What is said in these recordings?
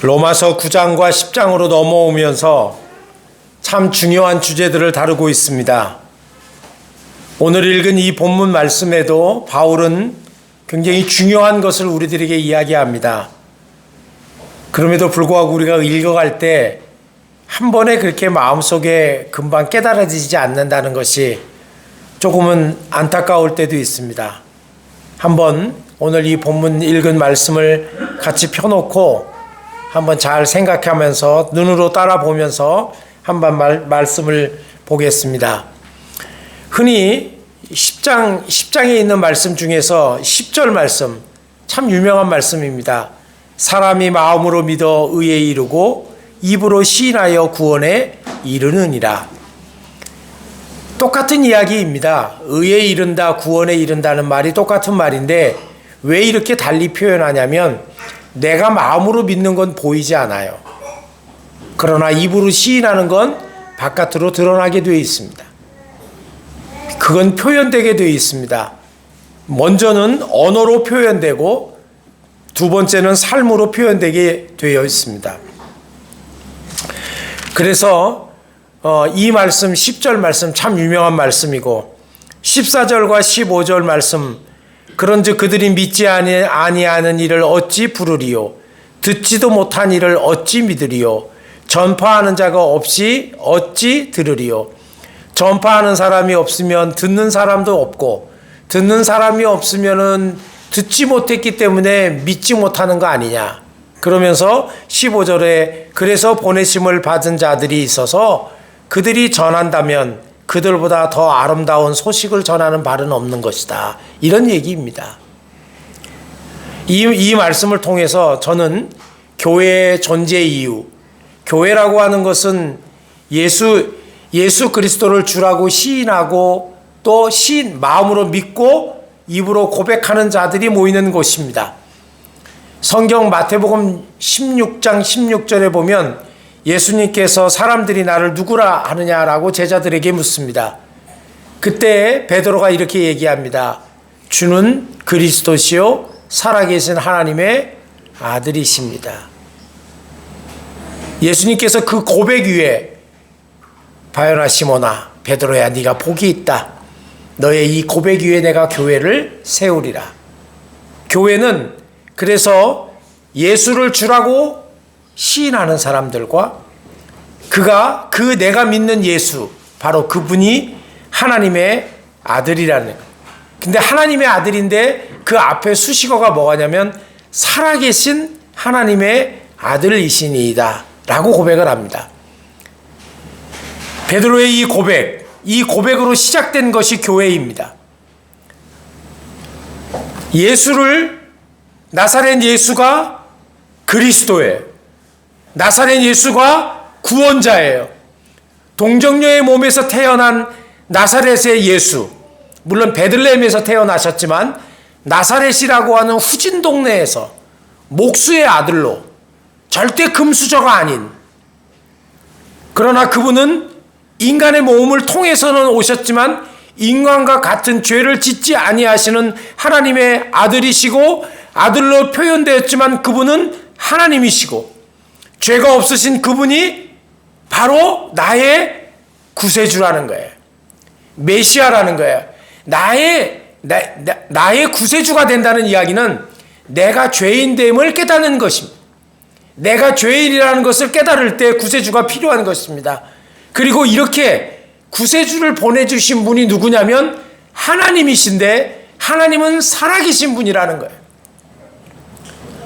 로마서 9장과 10장으로 넘어오면서 참 중요한 주제들을 다루고 있습니다. 오늘 읽은 이 본문 말씀에도 바울은 굉장히 중요한 것을 우리들에게 이야기합니다. 그럼에도 불구하고 우리가 읽어갈 때 한 번에 그렇게 마음속에 금방 깨달아지지 않는다는 것이 조금은 안타까울 때도 있습니다. 한번 오늘 이 본문 읽은 말씀을 같이 펴놓고 한번 잘 생각하면서 눈으로 따라보면서 한번 말씀을 보겠습니다. 흔히 10장에 있는 말씀 중에서 10절 말씀 참 유명한 말씀입니다. 사람이 마음으로 믿어 의에 이르고 입으로 시인하여 구원에 이르느니라. 똑같은 이야기입니다. 의에 이른다, 구원에 이른다는 말이 똑같은 말인데 왜 이렇게 달리 표현하냐면 내가 마음으로 믿는 건 보이지 않아요. 그러나 입으로 시인하는 건 바깥으로 드러나게 되어 있습니다. 그건 표현되게 되어 있습니다. 먼저는 언어로 표현되고 두 번째는 삶으로 표현되게 되어 있습니다. 그래서 이 말씀 10절 말씀 참 유명한 말씀이고 14절과 15절 말씀 그런즉 그들이 믿지 아니하는 일을 어찌 부르리요 듣지도 못한 일을 어찌 믿으리요 전파하는 자가 없이 어찌 들으리요 전파하는 사람이 없으면 듣는 사람도 없고 듣는 사람이 없으면은 듣지 못했기 때문에 믿지 못하는 거 아니냐. 그러면서 15절에 그래서 보내심을 받은 자들이 있어서 그들이 전한다면 그들보다 더 아름다운 소식을 전하는 바는 없는 것이다. 이런 얘기입니다. 이 말씀을 통해서 저는 교회의 존재 이유, 교회라고 하는 것은 예수 그리스도를 주라고 시인하고 또 마음으로 믿고 입으로 고백하는 자들이 모이는 곳입니다. 성경 마태복음 16장 16절에 보면 예수님께서 사람들이 나를 누구라 하느냐라고 제자들에게 묻습니다. 그때 베드로가 이렇게 얘기합니다. 주는 그리스도시요 살아계신 하나님의 아들이십니다. 예수님께서 그 고백 위에 바요나 시몬아 베드로야 네가 복이 있다. 너의 이 고백 위에 내가 교회를 세우리라. 교회는 그래서 예수를 주라고 시인하는 사람들과 내가 믿는 예수 바로 그분이 하나님의 아들이라는 거예요. 근데 하나님의 아들인데 그 앞에 수식어가 뭐냐면 살아계신 하나님의 아들이시니이다 라고 고백을 합니다. 베드로의 이 고백으로 시작된 것이 교회입니다. 나사렛 예수가 그리스도예요. 나사렛 예수가 구원자예요. 동정녀의 몸에서 태어난 나사렛의 예수, 물론 베들레헴에서 태어나셨지만 나사렛이라고 하는 후진 동네에서 목수의 아들로 절대 금수저가 아닌, 그러나 그분은 인간의 몸을 통해서는 오셨지만 인간과 같은 죄를 짓지 아니하시는 하나님의 아들이시고 아들로 표현되었지만 그분은 하나님이시고 죄가 없으신 그분이 바로 나의 구세주라는 거예요. 메시아라는 거예요. 나의 구세주가 된다는 이야기는 내가 죄인됨을 깨닫는 것입니다. 내가 죄인이라는 것을 깨달을 때 구세주가 필요한 것입니다. 그리고 이렇게 구세주를 보내주신 분이 누구냐면 하나님이신데 하나님은 살아계신 분이라는 거예요.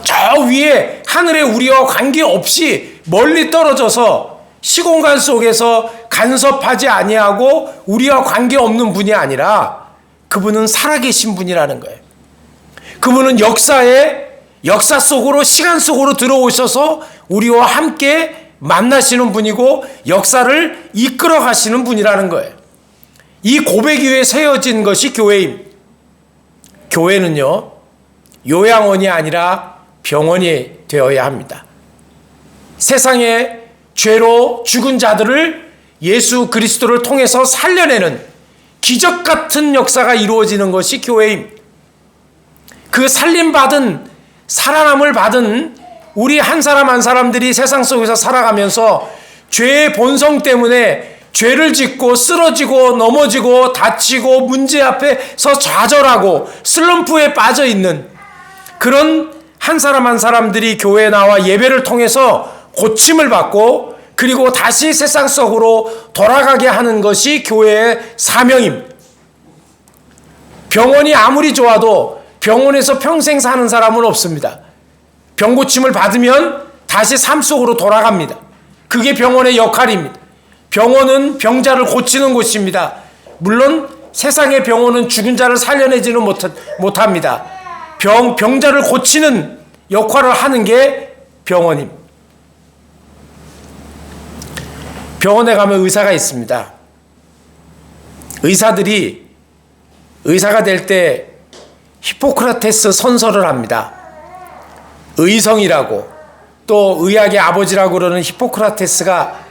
저 위에 하늘의 우리와 관계없이 멀리 떨어져서 시공간 속에서 간섭하지 아니하고 우리와 관계없는 분이 아니라 그분은 살아계신 분이라는 거예요. 그분은 역사 속으로 시간 속으로 들어오셔서 우리와 함께 만나시는 분이고 역사를 이끌어 가시는 분이라는 거예요. 이 고백 위에 세워진 것이 교회입니다. 교회는요, 요양원이 아니라 병원이 되어야 합니다. 세상에 죄로 죽은 자들을 예수 그리스도를 통해서 살려내는 기적 같은 역사가 이루어지는 것이 교회입니다. 그 살림받은, 살아남을 받은 우리 한 사람 한 사람들이 세상 속에서 살아가면서 죄의 본성 때문에 죄를 짓고 쓰러지고 넘어지고 다치고 문제 앞에서 좌절하고 슬럼프에 빠져 있는 그런 한 사람 한 사람들이 교회에 나와 예배를 통해서 고침을 받고 그리고 다시 세상 속으로 돌아가게 하는 것이 교회의 사명입니다. 병원이 아무리 좋아도 병원에서 평생 사는 사람은 없습니다. 병고침을 받으면 다시 삶 속으로 돌아갑니다. 그게 병원의 역할입니다. 병원은 병자를 고치는 곳입니다. 물론 세상의 병원은 죽은 자를 살려내지는 못합니다. 병자를 고치는 역할을 하는 게 병원입니다. 병원에 가면 의사가 있습니다. 의사가 될 때 히포크라테스 선서를 합니다. 의성이라고 또 의학의 아버지라고 그러는 히포크라테스가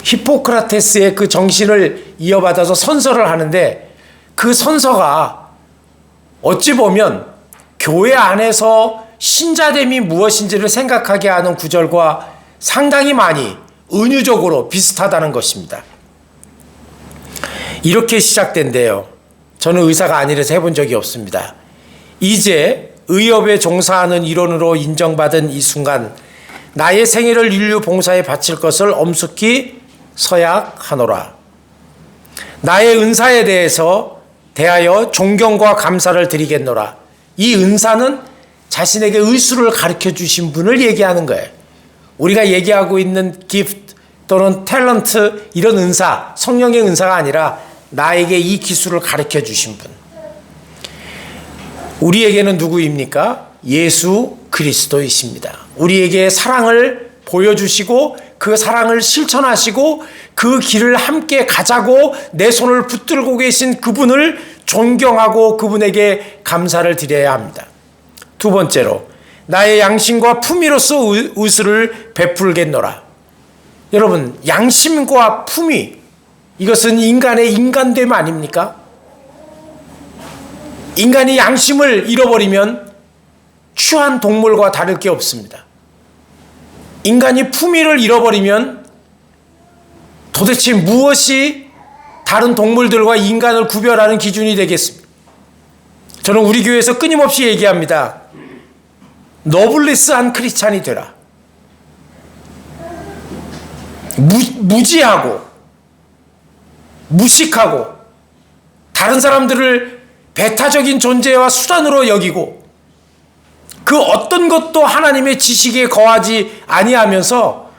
히포크라테스의 그 정신을 이어받아서 선서를 하는데 그 선서가 어찌 보면 교회 안에서 신자됨이 무엇인지를 생각하게 하는 구절과 상당히 많이 은유적으로 비슷하다는 것입니다. 이렇게 시작된대요. 저는 의사가 아니라서 해본 적이 없습니다. 이제 의협에 종사하는 일원으로 인정받은 이 순간 나의 생애를 인류 봉사에 바칠 것을 엄숙히 서약하노라. 나의 은사에 대하여 존경과 감사를 드리겠노라. 이 은사는 자신에게 의수를 가르쳐 주신 분을 얘기하는 거예요. 우리가 얘기하고 있는 gift 또는 탤런트 이런 은사, 성령의 은사가 아니라 나에게 이 기술을 가르쳐 주신 분. 우리에게는 누구입니까? 예수 그리스도이십니다. 우리에게 사랑을 보여주시고 그 사랑을 실천하시고 그 길을 함께 가자고 내 손을 붙들고 계신 그분을 존경하고 그분에게 감사를 드려야 합니다. 두 번째로 나의 양심과 품위로서 의수를 베풀겠노라. 여러분, 양심과 품위, 이것은 인간의 인간됨 아닙니까? 인간이 양심을 잃어버리면 추한 동물과 다를 게 없습니다. 인간이 품위를 잃어버리면 도대체 무엇이 다른 동물들과 인간을 구별하는 기준이 되겠습니까? 저는 우리 교회에서 끊임없이 얘기합니다. 너블리스한 크리스찬이 되라. 무지하고 무식하고 다른 사람들을 배타적인 존재와 수단으로 여기고 그 어떤 것도 하나님의 지식에 거하지 아니하면서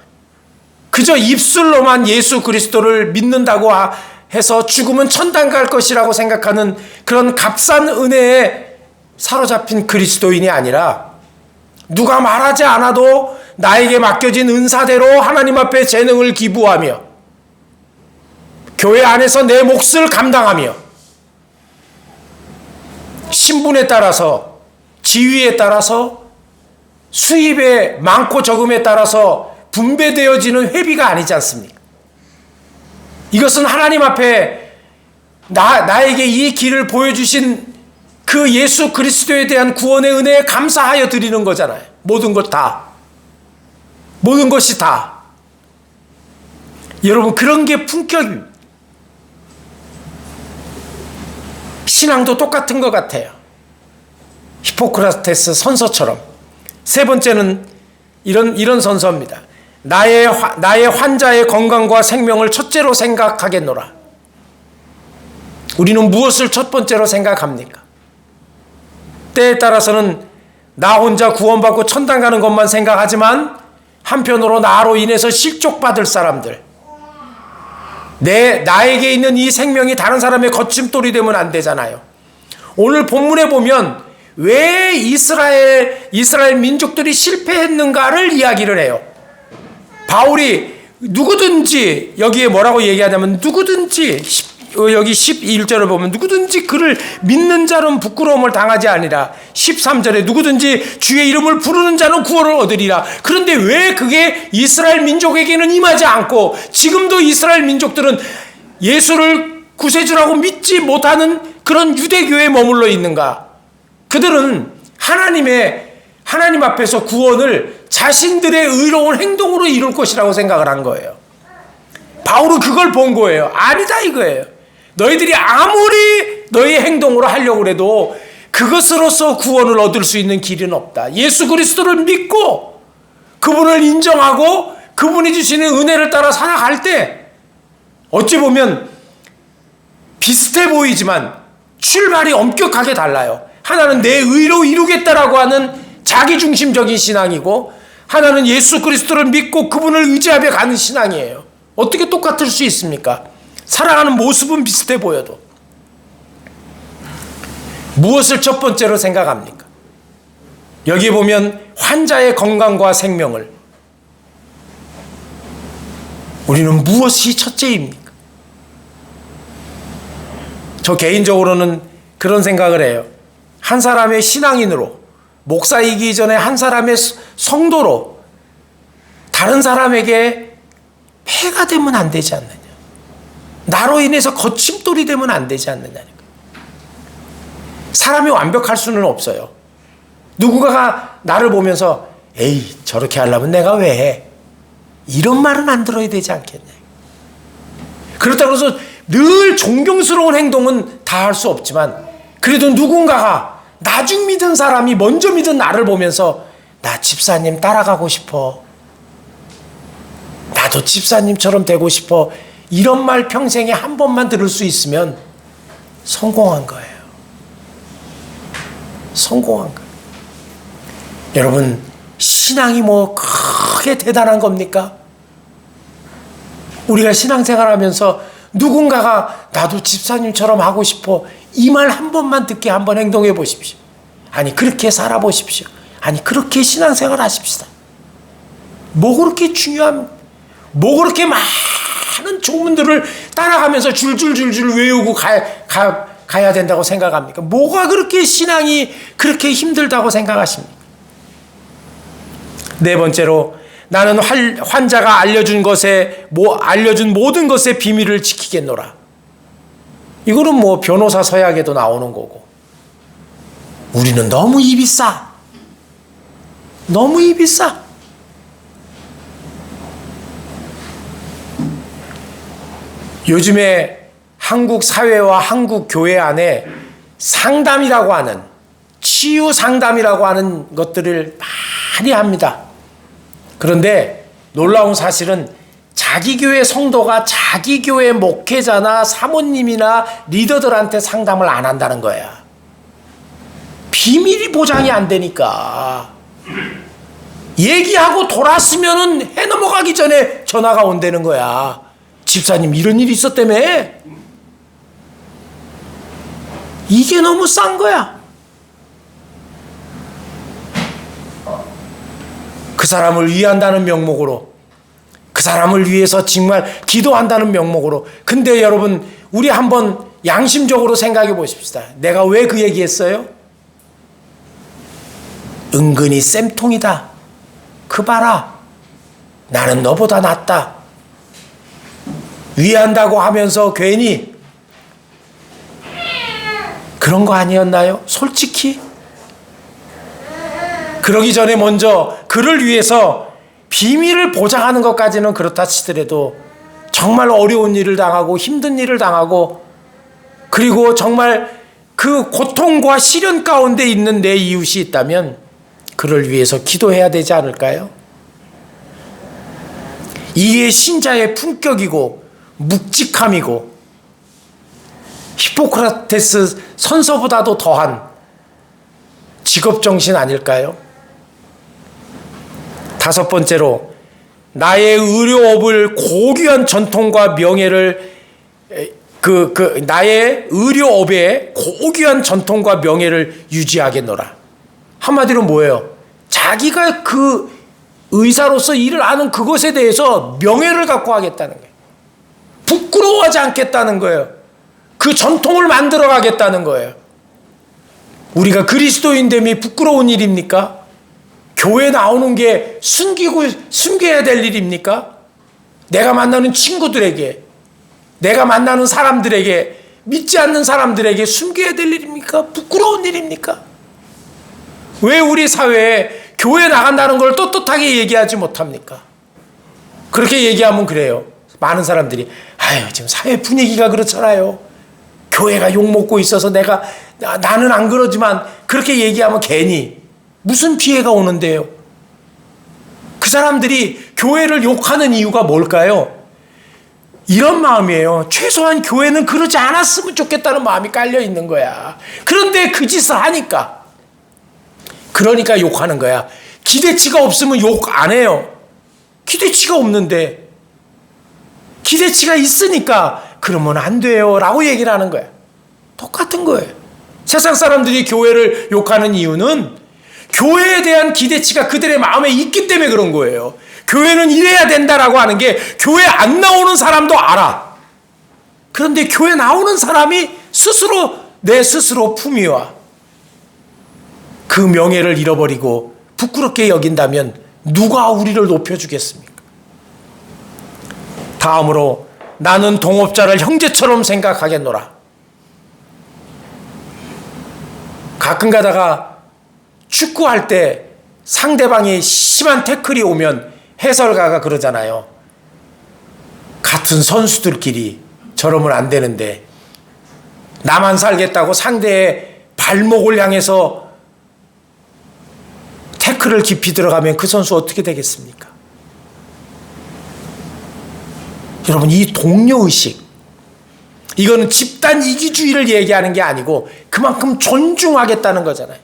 그저 입술로만 예수 그리스도를 믿는다고 해서 죽으면 천당 갈 것이라고 생각하는 그런 값싼 은혜에 사로잡힌 그리스도인이 아니라 누가 말하지 않아도 나에게 맡겨진 은사대로 하나님 앞에 재능을 기부하며 교회 안에서 내 몫을 감당하며 신분에 따라서 지위에 따라서 수입의 많고 적음에 따라서 분배되어지는 회비가 아니지 않습니까? 이것은 하나님 앞에 나에게 이 길을 보여주신 그 예수 그리스도에 대한 구원의 은혜에 감사하여 드리는 거잖아요. 모든 것이 다. 여러분, 그런 게 품격입니다. 신앙도 똑같은 것 같아요. 히포크라테스 선서처럼. 세 번째는 이런 선서입니다. 나의 환자의 건강과 생명을 첫째로 생각하겠노라. 우리는 무엇을 첫 번째로 생각합니까? 때에 따라서는 나 혼자 구원받고 천당 가는 것만 생각하지만 한편으로 나로 인해서 실족받을 사람들, 나에게 있는 이 생명이 다른 사람의 거침돌이 되면 안 되잖아요. 오늘 본문에 보면 왜 이스라엘 민족들이 실패했는가를 이야기를 해요. 바울이 누구든지, 여기에 뭐라고 얘기하냐면 누구든지, 여기 11절을 보면 누구든지 그를 믿는 자는 부끄러움을 당하지 아니라 13절에 누구든지 주의 이름을 부르는 자는 구원을 얻으리라. 그런데 왜 그게 이스라엘 민족에게는 임하지 않고 지금도 이스라엘 민족들은 예수를 구세주라고 믿지 못하는 그런 유대교에 머물러 있는가? 그들은 하나님의 하나님 앞에서 구원을 자신들의 의로운 행동으로 이룰 것이라고 생각을 한 거예요. 바울은 그걸 본 거예요. 아니다 이거예요. 너희들이 아무리 너희 행동으로 하려고 해도 그것으로서 구원을 얻을 수 있는 길은 없다. 예수 그리스도를 믿고 그분을 인정하고 그분이 주시는 은혜를 따라 살아갈 때 어찌 보면 비슷해 보이지만 출발이 엄격하게 달라요. 하나는 내 의로 이루겠다라고 하는 자기중심적인 신앙이고, 하나는 예수 그리스도를 믿고 그분을 의지하며 가는 신앙이에요. 어떻게 똑같을 수 있습니까? 살아가는 모습은 비슷해 보여도. 무엇을 첫 번째로 생각합니까? 여기 보면 환자의 건강과 생명을, 우리는 무엇이 첫째입니까? 저 개인적으로는 그런 생각을 해요. 한 사람의 신앙인으로, 목사이기 전에 한 사람의 성도로 다른 사람에게 폐가 되면 안 되지 않느냐, 나로 인해서 거침돌이 되면 안 되지 않느냐. 사람이 완벽할 수는 없어요. 누군가가 나를 보면서 에이 저렇게 하려면 내가 왜 해, 이런 말은 안 들어야 되지 않겠냐. 그렇다고 해서 늘 존경스러운 행동은 다 할 수 없지만, 그래도 누군가가 나중 믿은 사람이 먼저 믿은 나를 보면서 나 집사님 따라가고 싶어, 나도 집사님처럼 되고 싶어, 이런 말 평생에 한 번만 들을 수 있으면 성공한 거예요. 성공한 거예요. 여러분, 신앙이 뭐 크게 대단한 겁니까? 우리가 신앙생활하면서 누군가가 나도 집사님처럼 하고 싶어, 이 말 한 번만 듣게 한번 행동해 보십시오. 아니 그렇게 살아보십시오. 아니 그렇게 신앙생활 하십시다. 뭐 그렇게 중요한, 뭐 그렇게 많은 조문들을 따라가면서 줄줄줄줄 외우고 가야 된다고 생각합니까? 뭐가 그렇게 신앙이 그렇게 힘들다고 생각하십니까? 네 번째로, 나는 환자가 알려준 모든 것의 비밀을 지키겠노라. 이거는 뭐 변호사 서약에도 나오는 거고, 우리는 너무 입이 싸. 너무 입이 싸. 요즘에 한국 사회와 한국 교회 안에 상담이라고 하는, 치유 상담이라고 하는 것들을 많이 합니다. 그런데 놀라운 사실은 자기 교회 성도가 자기 교회 목회자나 사모님이나 리더들한테 상담을 안 한다는 거야. 비밀이 보장이 안 되니까. 얘기하고 돌았으면은 해 넘어가기 전에 전화가 온다는 거야. 집사님 이런 일이 있었다며. 이게 너무 싼 거야. 그 사람을 위한다는 명목으로, 그 사람을 위해서 정말 기도한다는 명목으로. 근데 여러분, 우리 한번 양심적으로 생각해 보십시다. 내가 왜 그 얘기했어요? 은근히 쌤통이다. 그 봐라, 나는 너보다 낫다. 위한다고 하면서 괜히 그런 거 아니었나요? 솔직히 그러기 전에 먼저 그를 위해서 비밀을 보장하는 것까지는 그렇다 치더라도, 정말 어려운 일을 당하고 힘든 일을 당하고, 그리고 정말 그 고통과 시련 가운데 있는 내 이웃이 있다면 그를 위해서 기도해야 되지 않을까요? 이게 신자의 품격이고 묵직함이고 히포크라테스 선서보다도 더한 직업정신 아닐까요? 다섯 번째로, 나의 의료업을 고귀한 전통과 명예를, 나의 의료업에 고귀한 전통과 명예를 유지하겠노라. 한마디로 뭐예요? 자기가 그 의사로서 일을 하는 그것에 대해서 명예를 갖고 하겠다는 거예요. 부끄러워하지 않겠다는 거예요. 그 전통을 만들어 가겠다는 거예요. 우리가 그리스도인됨이 부끄러운 일입니까? 교회 나오는 게 숨겨야 될 일입니까? 내가 만나는 친구들에게, 내가 만나는 사람들에게, 믿지 않는 사람들에게 숨겨야 될 일입니까? 부끄러운 일입니까? 왜 우리 사회에 교회 나간다는 걸 떳떳하게 얘기하지 못합니까? 그렇게 얘기하면 그래요. 많은 사람들이 아유 지금 사회 분위기가 그렇잖아요. 교회가 욕먹고 있어서 나는 안 그러지만 그렇게 얘기하면 괜히 무슨 피해가 오는데요. 그 사람들이 교회를 욕하는 이유가 뭘까요? 이런 마음이에요. 최소한 교회는 그러지 않았으면 좋겠다는 마음이 깔려 있는 거야. 그런데 그 짓을 하니까. 그러니까 욕하는 거야. 기대치가 없으면 욕 안 해요. 기대치가 없는데 기대치가 있으니까 그러면 안 돼요 라고 얘기를 하는 거야. 똑같은 거예요. 세상 사람들이 교회를 욕하는 이유는 교회에 대한 기대치가 그들의 마음에 있기 때문에 그런 거예요. 교회는 이래야 된다라고 하는 게 교회 안 나오는 사람도 알아. 그런데 교회 나오는 사람이 내 스스로 품위와 그 명예를 잃어버리고 부끄럽게 여긴다면 누가 우리를 높여주겠습니까? 다음으로 나는 동업자를 형제처럼 생각하겠노라. 가끔 가다가 축구할 때 상대방이 심한 태클이 오면 해설가가 그러잖아요. 같은 선수들끼리 저러면 안 되는데 나만 살겠다고 상대의 발목을 향해서 태클을 깊이 들어가면 그 선수 어떻게 되겠습니까? 여러분, 이 동료의식, 이거는 집단 이기주의를 얘기하는 게 아니고 그만큼 존중하겠다는 거잖아요.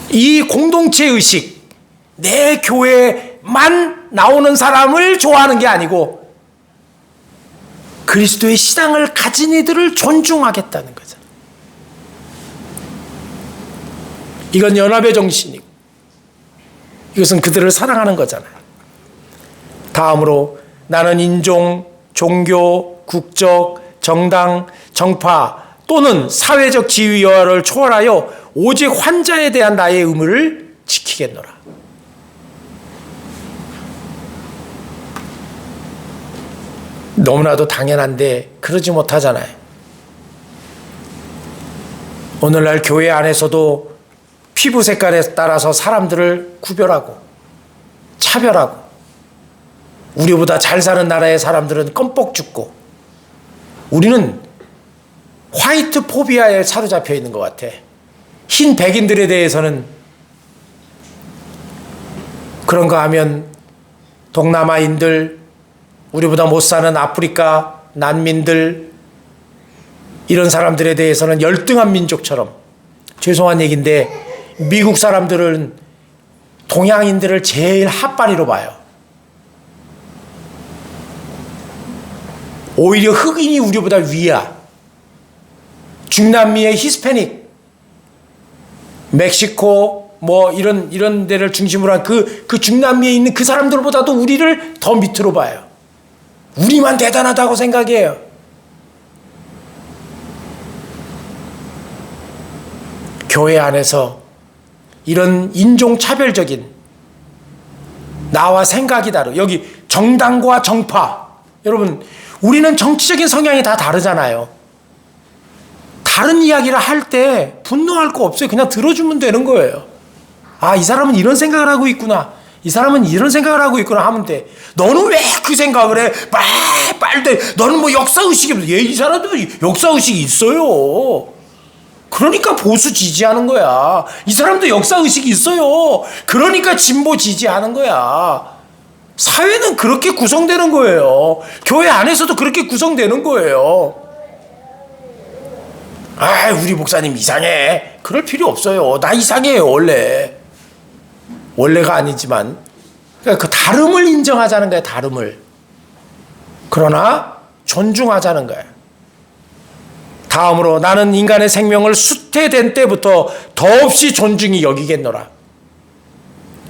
이 공동체의식, 내 교회만 나오는 사람을 좋아하는 게 아니고 그리스도의 신앙을 가진 이들을 존중하겠다는 거잖아요. 이건 연합의 정신이고 이것은 그들을 사랑하는 거잖아요. 다음으로 나는 인종, 종교, 국적, 정당, 정파 또는 사회적 지위를 초월하여 오직 환자에 대한 나의 의무를 지키겠노라. 너무나도 당연한데 그러지 못하잖아요. 오늘날 교회 안에서도 피부 색깔에 따라서 사람들을 구별하고 차별하고 우리보다 잘 사는 나라의 사람들은 껌뻑 죽고 우리는 화이트 포비아에 사로잡혀 있는 것 같아. 흰 백인들에 대해서는 그런가 하면 동남아인들, 우리보다 못 사는 아프리카 난민들, 이런 사람들에 대해서는 열등한 민족처럼, 죄송한 얘기인데 미국 사람들은 동양인들을 제일 핫바리로 봐요. 오히려 흑인이 우리보다 위야. 중남미의 히스패닉, 멕시코 뭐 이런 데를 중심으로 한 그 중남미에 있는 그 사람들보다도 우리를 더 밑으로 봐요. 우리만 대단하다고 생각해요. 교회 안에서 이런 인종차별적인 나와 생각이 다르고 여기 정당과 정파, 여러분 우리는 정치적인 성향이 다 다르잖아요. 다른 이야기를 할 때 분노할 거 없어요. 그냥 들어주면 되는 거예요. 아, 이 사람은 이런 생각을 하고 있구나. 이 사람은 이런 생각을 하고 있구나 하면 돼. 너는 왜 그 생각을 해? 빨리 너는 뭐 역사의식이 없어. 이 사람도 역사의식이 있어요. 그러니까 보수 지지하는 거야. 이 사람도 역사의식이 있어요. 그러니까 진보 지지하는 거야. 사회는 그렇게 구성되는 거예요. 교회 안에서도 그렇게 구성되는 거예요. 아, 우리 목사님 이상해. 그럴 필요 없어요. 나 이상해요, 원래. 원래가 아니지만. 그러니까 그 다름을 인정하자는 거예요, 다름을. 그러나 존중하자는 거예요. 다음으로 나는 인간의 생명을 수태된 때부터 더없이 존중히 여기겠노라.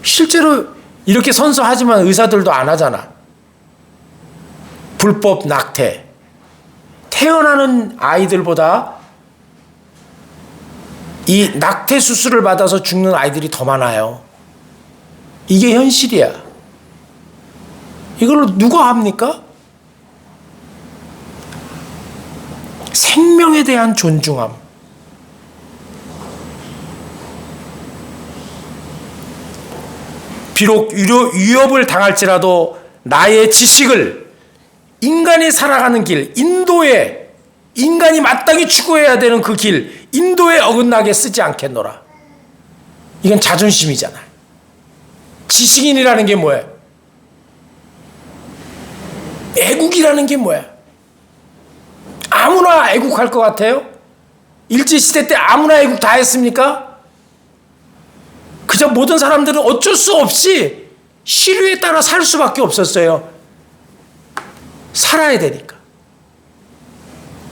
실제로 이렇게 선서하지만 의사들도 안 하잖아. 불법 낙태. 태어나는 아이들보다 이 낙태 수술을 받아서 죽는 아이들이 더 많아요. 이게 현실이야. 이걸 누가 합니까? 생명에 대한 존중함. 비록 위협을 당할지라도 나의 지식을 인간이 살아가는 길, 인도에 인간이 마땅히 추구해야 되는 그 길, 인도에 어긋나게 쓰지 않겠노라. 이건 자존심이잖아요. 지식인이라는 게 뭐예요? 애국이라는 게 뭐야? 아무나 애국할 것 같아요? 일제시대 때 아무나 애국 다 했습니까? 그저 모든 사람들은 어쩔 수 없이 시류에 따라 살 수밖에 없었어요. 살아야 되니까.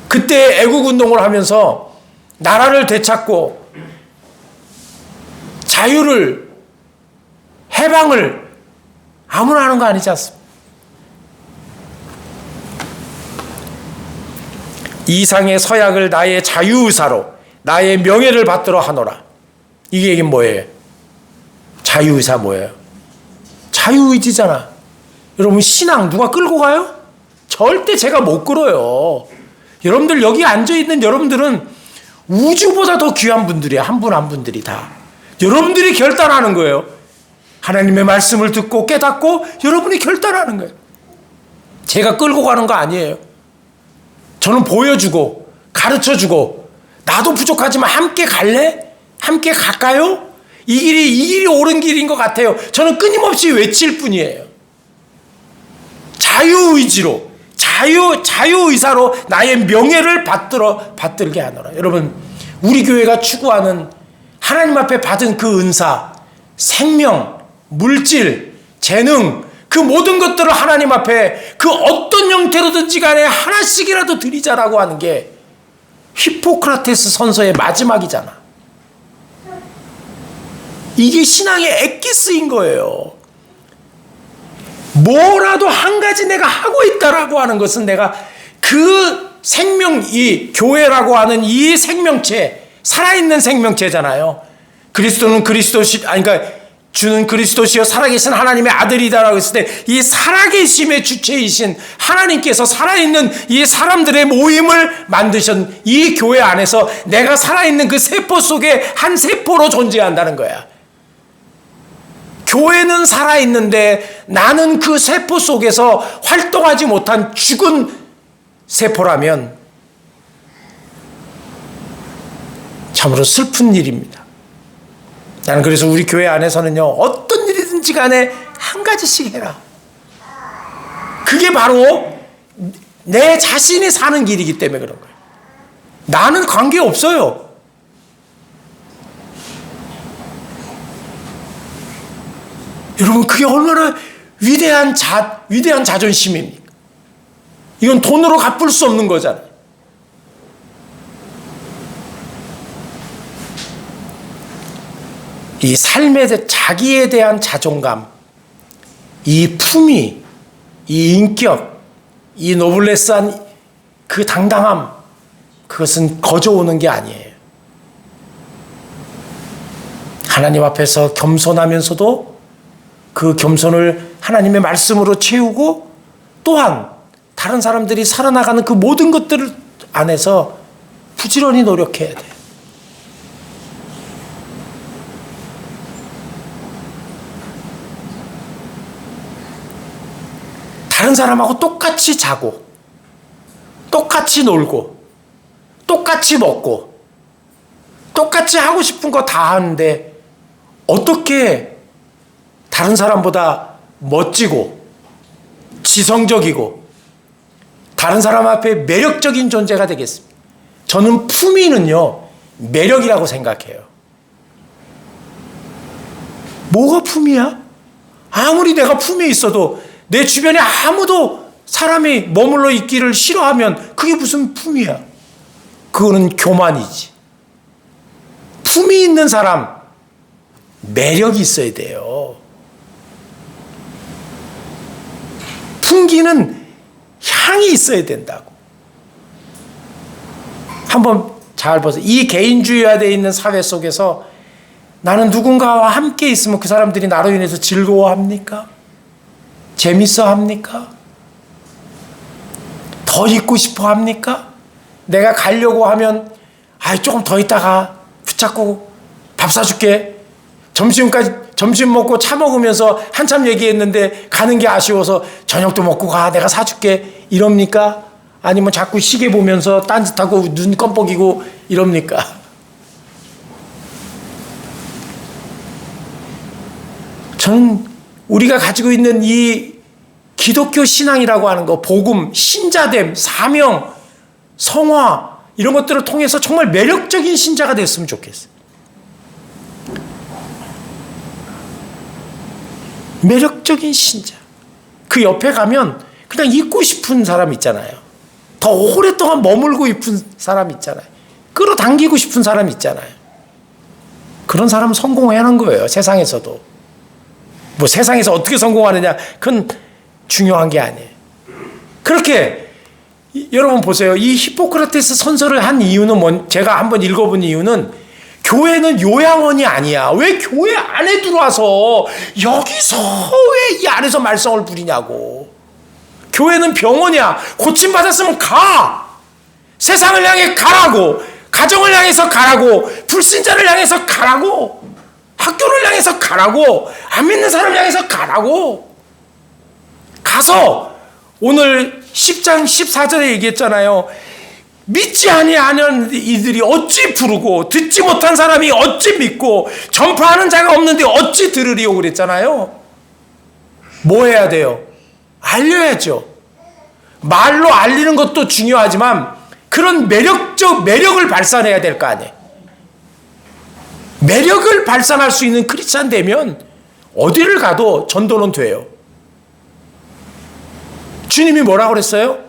그때 애국운동을 하면서 나라를 되찾고 자유를, 해방을 아무나 하는 거 아니지 않습니까? 이상의 서약을 나의 자유의사로 나의 명예를 받들어 하노라. 이게 뭐예요? 자유의사 뭐예요? 자유의지잖아. 여러분 신앙 누가 끌고 가요? 절대 제가 못 끌어요. 여러분들 여기 앉아있는 여러분들은 우주보다 더 귀한 분들이야. 한 분 한 분들이 다. 여러분들이 결단하는 거예요. 하나님의 말씀을 듣고 깨닫고 여러분이 결단하는 거예요. 제가 끌고 가는 거 아니에요. 저는 보여주고 가르쳐주고 나도 부족하지만 함께 갈래? 함께 갈까요? 이 길이 옳은 길인 것 같아요. 저는 끊임없이 외칠 뿐이에요. 자유의지로 자유의사로 나의 명예를 받들게 하노라. 여러분 우리 교회가 추구하는 하나님 앞에 받은 그 은사, 생명, 물질, 재능 그 모든 것들을 하나님 앞에 그 어떤 형태로든지 간에 하나씩이라도 드리자라고 하는 게 히포크라테스 선서의 마지막이잖아. 이게 신앙의 엑기스인 거예요. 뭐라도 한 가지 내가 하고 있다라고 하는 것은 내가 그 생명, 이 교회라고 하는 이 생명체, 살아있는 생명체잖아요. 그리스도는 그러니까 주는 그리스도시여 살아계신 하나님의 아들이다라고 했을 때 이 살아계심의 주체이신 하나님께서 살아있는 이 사람들의 모임을 만드신 이 교회 안에서 내가 살아있는 그 세포 속에 한 세포로 존재한다는 거야. 교회는 살아있는데 나는 그 세포 속에서 활동하지 못한 죽은 세포라면 참으로 슬픈 일입니다. 나는 그래서 우리 교회 안에서는요, 어떤 일이든지 간에 한 가지씩 해라. 그게 바로 내 자신이 사는 길이기 때문에 그런 거예요. 나는 관계없어요. 여러분 그게 얼마나 위대한 자존심입니까? 이건 돈으로 갚을 수 없는 거잖아요. 이 삶에 자기에 대한 자존감, 이 품위, 이 인격, 이 노블레스한 그 당당함, 그것은 거저 오는 게 아니에요. 하나님 앞에서 겸손하면서도 그 겸손을 하나님의 말씀으로 채우고 또한 다른 사람들이 살아나가는 그 모든 것들 안에서 부지런히 노력해야 돼요. 다른 사람하고 똑같이 자고 똑같이 놀고 똑같이 먹고 똑같이 하고 싶은 거 다 하는데 어떻게 다른 사람보다 멋지고 지성적이고 다른 사람 앞에 매력적인 존재가 되겠습니다. 저는 품위는요, 매력이라고 생각해요. 뭐가 품위야? 아무리 내가 품위 있어도 내 주변에 아무도 사람이 머물러 있기를 싫어하면 그게 무슨 품위야? 그거는 교만이지. 품위 있는 사람, 매력이 있어야 돼요. 풍기는 향이 있어야 된다고. 한번 잘 보세요. 이 개인주의화되어 있는 사회 속에서 나는 누군가와 함께 있으면 그 사람들이 나로 인해서 즐거워합니까? 재밌어 합니까? 더 있고 싶어 합니까? 내가 가려고 하면 조금 더 있다가 붙잡고 밥 사줄게. 점심까지 점심 먹고 차 먹으면서 한참 얘기했는데 가는 게 아쉬워서 저녁도 먹고 가, 내가 사줄게, 이럽니까? 아니면 자꾸 시계 보면서 딴짓하고 눈 껌뻑이고 이럽니까? 저는 우리가 가지고 있는 이 기독교 신앙이라고 하는 거, 복음, 신자됨, 사명, 성화, 이런 것들을 통해서 정말 매력적인 신자가 됐으면 좋겠어요. 매력적인 신자. 그 옆에 가면 그냥 있고 싶은 사람 있잖아요. 더 오랫동안 머물고 싶은 사람 있잖아요. 끌어당기고 싶은 사람 있잖아요. 그런 사람은 성공하는 거예요, 세상에서도. 뭐 세상에서 어떻게 성공하느냐, 그건 중요한 게 아니에요. 그렇게 여러분 보세요. 이 히포크라테스 선서를 한 이유는 제가 한번 읽어본 이유는, 교회는 요양원이 아니야. 왜 교회 안에 들어와서 여기서 왜 이 안에서 말썽을 부리냐고. 교회는 병원이야. 고침받았으면 가. 세상을 향해 가라고. 가정을 향해서 가라고. 불신자를 향해서 가라고. 학교를 향해서 가라고. 안 믿는 사람을 향해서 가라고. 가서 오늘 10장 14절에 얘기했잖아요. 믿지 아니하는 이들이 어찌 부르고, 듣지 못한 사람이 어찌 믿고, 전파하는 자가 없는데 어찌 들으리요, 그랬잖아요. 뭐 해야 돼요? 알려야죠. 말로 알리는 것도 중요하지만 그런 매력을 발산해야 될 거 아니에요. 매력을 발산할 수 있는 크리스찬 되면 어디를 가도 전도는 돼요. 주님이 뭐라고 그랬어요?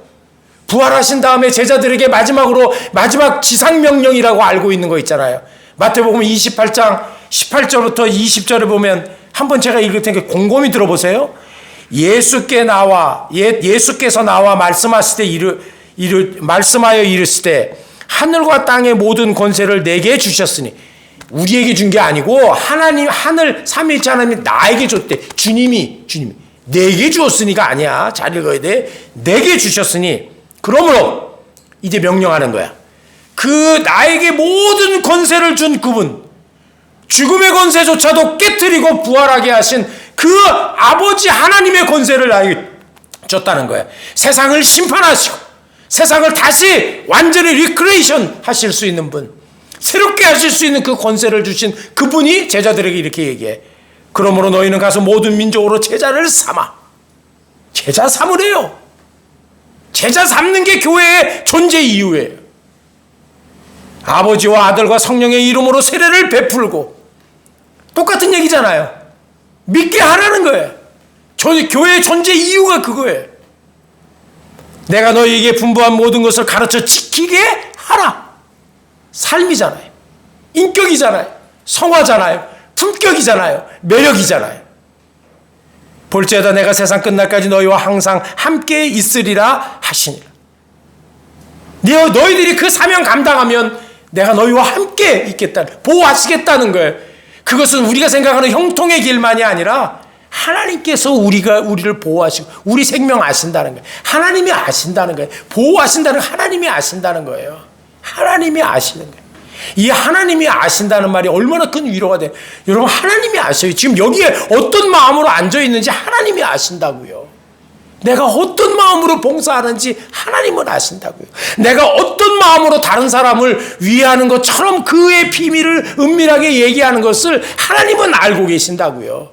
부활하신 다음에 제자들에게 마지막 지상명령이라고 알고 있는 거 있잖아요. 마태복음 28장 18절부터 20절에 보면, 한번 제가 읽을 테니까 곰곰이 들어보세요. 예수께서 나와 말씀하여 이르시되 하늘과 땅의 모든 권세를 내게 주셨으니, 우리에게 준 게 아니고 하늘 삼위일체 하나님이 나에게 줬대. 주님이 내게 주었으니가 아니야. 잘 읽어야 돼. 내게 주셨으니, 그러므로 이제 명령하는 거야. 그 나에게 모든 권세를 준 그분, 죽음의 권세조차도 깨뜨리고 부활하게 하신 그 아버지 하나님의 권세를 나에게 줬다는 거야. 세상을 심판하시고 세상을 다시 완전히 리크레이션 하실 수 있는 분, 새롭게 하실 수 있는 그 권세를 주신 그분이 제자들에게 이렇게 얘기해. 그러므로 너희는 가서 모든 민족으로 제자를 삼아. 제자 삼으래요. 제자 삼는 게 교회의 존재 이유예요. 아버지와 아들과 성령의 이름으로 세례를 베풀고, 똑같은 얘기잖아요. 믿게 하라는 거예요. 교회의 존재 이유가 그거예요. 내가 너희에게 분부한 모든 것을 가르쳐 지키게 하라. 삶이잖아요. 인격이잖아요. 성화잖아요. 품격이잖아요. 매력이잖아요. 볼지어다 내가 세상 끝날까지 너희와 항상 함께 있으리라 하시니라. 너희들이 그 사명 감당하면 내가 너희와 함께 있겠다, 보호하시겠다는 거예요. 그것은 우리가 생각하는 형통의 길만이 아니라 하나님께서 우리를 보호하시고 우리 생명 아신다는 거예요. 하나님이 아신다는 거예요. 보호하신다는 하나님이 아신다는 거예요. 하나님이 아시는 거예요. 이 하나님이 아신다는 말이 얼마나 큰 위로가 돼요. 여러분, 하나님이 아셔요. 지금 여기에 어떤 마음으로 앉아있는지 하나님이 아신다고요. 내가 어떤 마음으로 봉사하는지 하나님은 아신다고요. 내가 어떤 마음으로 다른 사람을 위하는 것처럼 그의 비밀을 은밀하게 얘기하는 것을 하나님은 알고 계신다고요.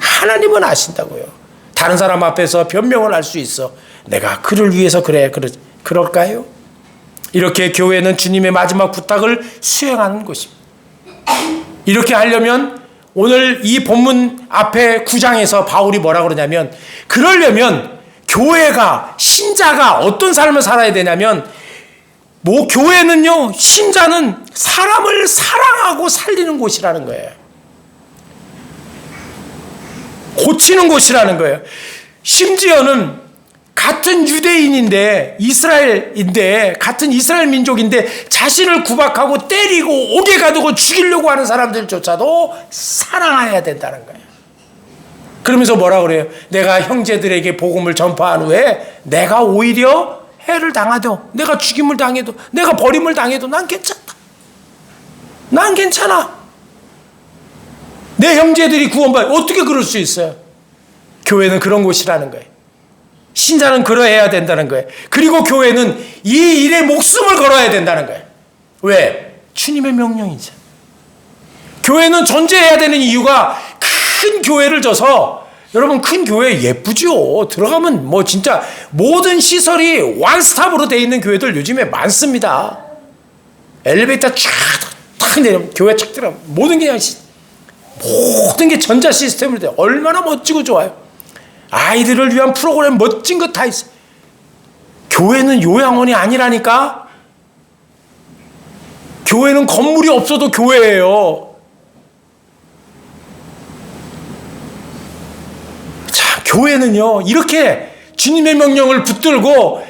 하나님은 아신다고요. 다른 사람 앞에서 변명을 할 수 있어. 내가 그를 위해서 그럴까요? 이렇게 교회는 주님의 마지막 부탁을 수행하는 곳입니다. 이렇게 하려면 오늘 이 본문 앞에 9장에서 바울이 뭐라 그러냐면, 그러려면 교회가, 신자가 어떤 삶을 살아야 되냐면, 교회는요, 신자는 사람을 사랑하고 살리는 곳이라는 거예요. 고치는 곳이라는 거예요. 심지어는 같은 유대인인데, 같은 이스라엘 민족인데 자신을 구박하고 때리고 옥에 가두고 죽이려고 하는 사람들조차도 사랑해야 된다는 거예요. 그러면서 뭐라 그래요? 내가 형제들에게 복음을 전파한 후에 내가 오히려 해를 당하도, 내가 죽임을 당해도, 내가 버림을 당해도 난 괜찮다. 난 괜찮아. 내 형제들이 구원받아. 어떻게 그럴 수 있어요? 교회는 그런 곳이라는 거예요. 신자는 그러해야 된다는 거예요. 그리고 교회는 이 일에 목숨을 걸어야 된다는 거예요. 왜? 주님의 명령이죠. 교회는 존재해야 되는 이유가 큰 교회를 져서, 여러분 큰 교회 예쁘죠. 들어가면 뭐 진짜 모든 시설이 원스톱으로 되어 있는 교회들 요즘에 많습니다. 엘리베이터 쫙 내리면 교회 착 들어가면 모든 게 전자 시스템으로 돼요. 얼마나 멋지고 좋아요. 아이들을 위한 프로그램 멋진 거 다 있어요. 교회는 요양원이 아니라니까. 교회는 건물이 없어도 교회예요. 자, 교회는요 이렇게 주님의 명령을 붙들고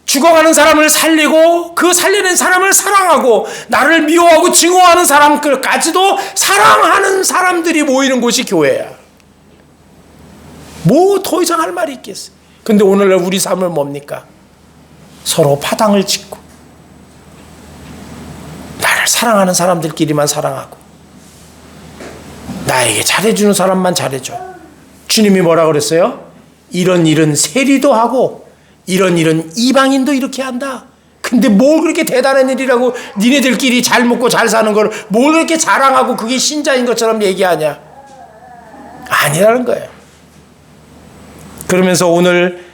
죽어가는 사람을 살리고 그 살려낸 사람을 사랑하고 나를 미워하고 증오하는 사람까지도 사랑하는 사람들이 모이는 곳이 교회야. 뭐 더 이상 할 말이 있겠어. 근데 오늘날 우리 삶은 뭡니까? 서로 파당을 짓고 나를 사랑하는 사람들끼리만 사랑하고 나에게 잘해주는 사람만 잘해줘. 주님이 뭐라 그랬어요? 이런 일은 세리도 하고 이런 일은 이방인도 이렇게 한다. 근데 뭘 그렇게 대단한 일이라고 니네들끼리 잘 먹고 잘 사는 걸 뭘 그렇게 자랑하고 그게 신자인 것처럼 얘기하냐? 아니라는 거예요. 그러면서 오늘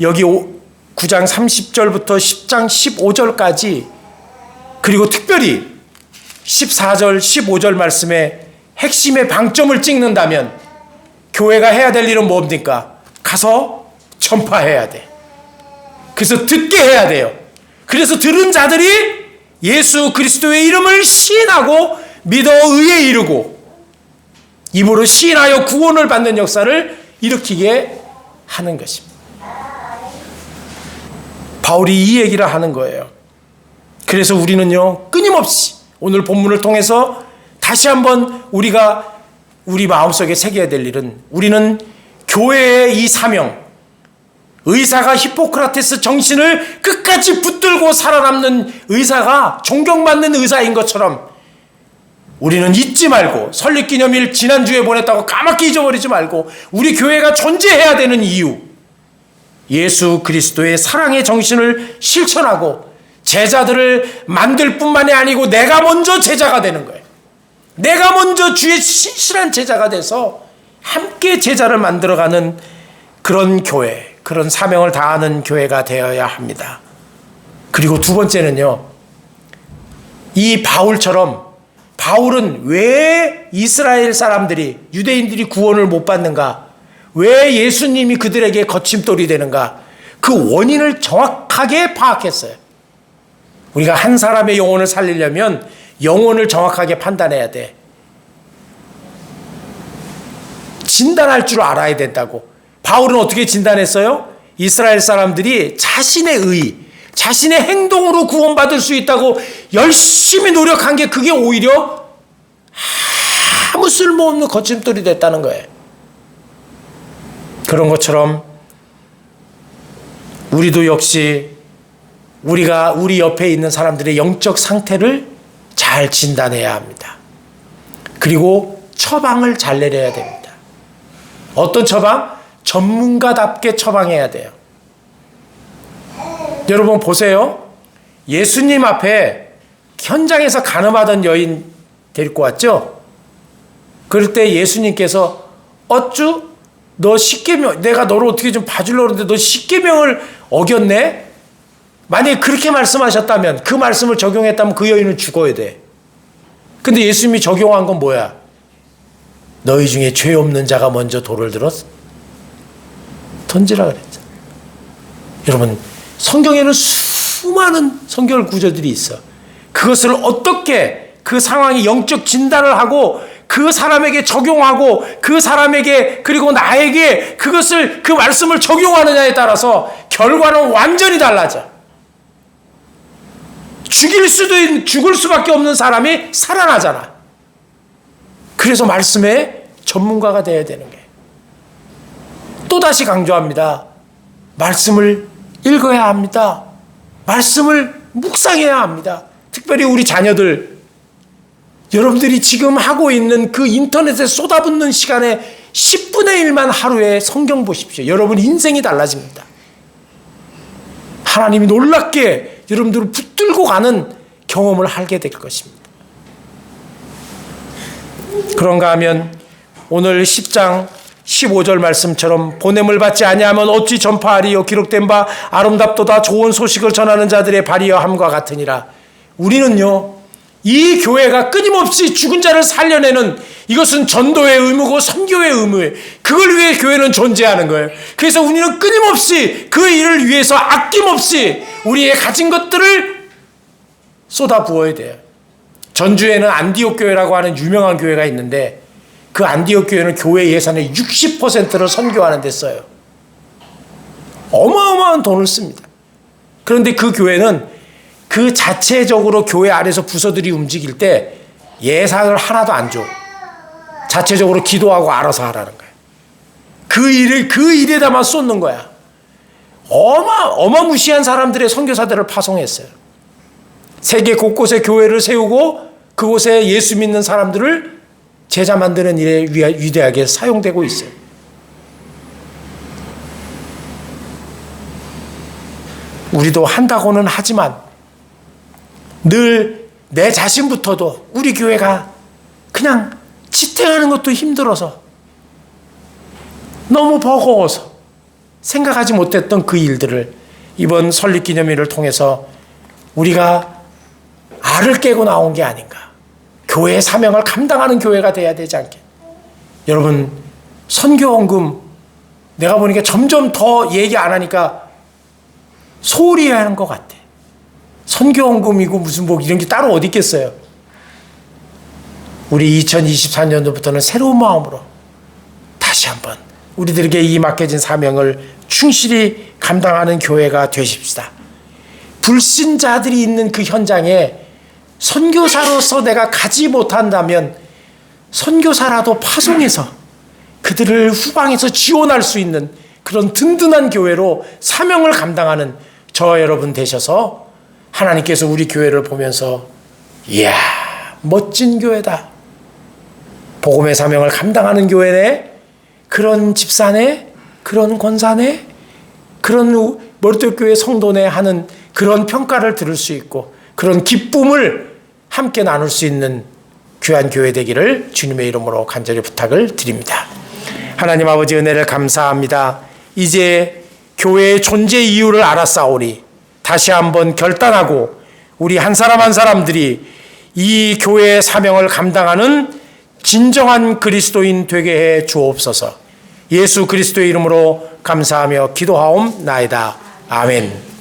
여기 9장 30절부터 10장 15절까지 그리고 특별히 14절 15절 말씀에 핵심의 방점을 찍는다면 교회가 해야 될 일은 뭡니까? 가서 전파해야 돼. 그래서 듣게 해야 돼요. 그래서 들은 자들이 예수 그리스도의 이름을 시인하고 믿어 의에 이르고 입으로 시인하여 구원을 받는 역사를 일으키게 하는 것입니다. 바울이 이 얘기를 하는 거예요. 그래서 우리는요 끊임없이 오늘 본문을 통해서 다시 한번 우리가 우리 마음속에 새겨야 될 일은 우리는 교회의 이 사명, 의사가 히포크라테스 정신을 끝까지 붙들고 살아남는 의사가 존경받는 의사인 것처럼 우리는 잊지 말고 설립기념일 지난주에 보냈다고 까맣게 잊어버리지 말고 우리 교회가 존재해야 되는 이유, 예수 그리스도의 사랑의 정신을 실천하고 제자들을 만들 뿐만이 아니고 내가 먼저 제자가 되는 거예요. 내가 먼저 주의 신실한 제자가 돼서 함께 제자를 만들어가는 그런 교회, 그런 사명을 다하는 교회가 되어야 합니다. 그리고 두 번째는요, 이 바울은 왜 이스라엘 사람들이, 유대인들이 구원을 못 받는가? 왜 예수님이 그들에게 거침돌이 되는가? 그 원인을 정확하게 파악했어요. 우리가 한 사람의 영혼을 살리려면 영혼을 정확하게 판단해야 돼. 진단할 줄 알아야 된다고. 바울은 어떻게 진단했어요? 이스라엘 사람들이 자신의 의, 자신의 행동으로 구원받을 수 있다고 열심히 노력한 게 그게 오히려 아무 쓸모없는 거침돌이 됐다는 거예요. 그런 것처럼 우리도 역시 우리가 우리 옆에 있는 사람들의 영적 상태를 잘 진단해야 합니다. 그리고 처방을 잘 내려야 됩니다. 어떤 처방? 전문가답게 처방해야 돼요. 여러분 보세요. 예수님 앞에 현장에서 간음하던 여인 데리고 왔죠? 그럴 때 예수님께서 어쭈? 너 십계명, 내가 너를 어떻게 좀 봐주려고 하는데 너 십계명을 어겼네? 만약에 그렇게 말씀하셨다면, 그 말씀을 적용했다면 그 여인은 죽어야 돼. 근데 예수님이 적용한 건 뭐야? 너희 중에 죄 없는 자가 먼저 돌을 들었어? 던지라 그랬죠. 여러분, 성경에는 수많은 성경 구절들이 있어. 그것을 어떻게 그 상황이 영적 진단을 하고 그 사람에게 적용하고 그 사람에게 그리고 나에게 그것을 그 말씀을 적용하느냐에 따라서 결과는 완전히 달라져. 죽을 수밖에 없는 사람이 살아나잖아. 그래서 말씀의 전문가가 되어야 되는 거예요. 또다시 강조합니다. 말씀을 읽어야 합니다. 말씀을 묵상해야 합니다. 특별히 우리 자녀들, 여러분들이 지금 하고 있는 그 인터넷에 쏟아붓는 시간의 10분의 1만 하루에 성경 보십시오. 여러분 인생이 달라집니다. 하나님이 놀랍게 여러분들을 붙들고 가는 경험을 하게 될 것입니다. 그런가 하면 오늘 10장 15절 말씀처럼 보냄을 받지 아니하면 어찌 전파하리요. 기록된 바 아름답도다 좋은 소식을 전하는 자들의 발이여 함과 같으니라. 우리는요, 이 교회가 끊임없이 죽은 자를 살려내는, 이것은 전도의 의무고 선교의 의무예요. 그걸 위해 교회는 존재하는 거예요. 그래서 우리는 끊임없이 그 일을 위해서 아낌없이 우리의 가진 것들을 쏟아부어야 돼요. 전주에는 안디옥 교회라고 하는 유명한 교회가 있는데, 그 안디옥 교회는 교회 예산의 60%를 선교하는 데 써요. 어마어마한 돈을 씁니다. 그런데 그 교회는 그 자체적으로 교회 안에서 부서들이 움직일 때 예산을 하나도 안 줘. 자체적으로 기도하고 알아서 하라는 거예요. 그 일에다만 쏟는 거야. 어마무시한 사람들의 선교사들을 파송했어요. 세계 곳곳에 교회를 세우고 그곳에 예수 믿는 사람들을 제자 만드는 일에 위대하게 사용되고 있어요. 우리도 한다고는 하지만 늘 내 자신부터도 우리 교회가 그냥 지탱하는 것도 힘들어서, 너무 버거워서 생각하지 못했던 그 일들을 이번 설립기념일을 통해서 우리가 알을 깨고 나온 게 아닌가. 교회의 사명을 감당하는 교회가 돼야 되지 않겠. 여러분, 선교헌금 내가 보니까 점점 더 얘기 안 하니까 소홀히 하는 것 같아. 선교헌금이고 무슨 뭐 이런 게 따로 어디 있겠어요. 우리 2024년도부터는 새로운 마음으로 다시 한번 우리들에게 이 맡겨진 사명을 충실히 감당하는 교회가 되십시다. 불신자들이 있는 그 현장에 선교사로서 내가 가지 못한다면 선교사라도 파송해서 그들을 후방에서 지원할 수 있는 그런 든든한 교회로 사명을 감당하는 저와 여러분 되셔서 하나님께서 우리 교회를 보면서 이야, 멋진 교회다. 복음의 사명을 감당하는 교회네. 그런 집사네. 그런 권사네. 그런 머리털교회 성도네 하는 그런 평가를 들을 수 있고 그런 기쁨을 함께 나눌 수 있는 귀한 교회 되기를 주님의 이름으로 간절히 부탁을 드립니다. 하나님 아버지 은혜를 감사합니다. 이제 교회의 존재 이유를 알았사오니 다시 한번 결단하고 우리 한 사람 한 사람들이 이 교회의 사명을 감당하는 진정한 그리스도인 되게 해 주옵소서. 예수 그리스도의 이름으로 감사하며 기도하옵나이다. 아멘.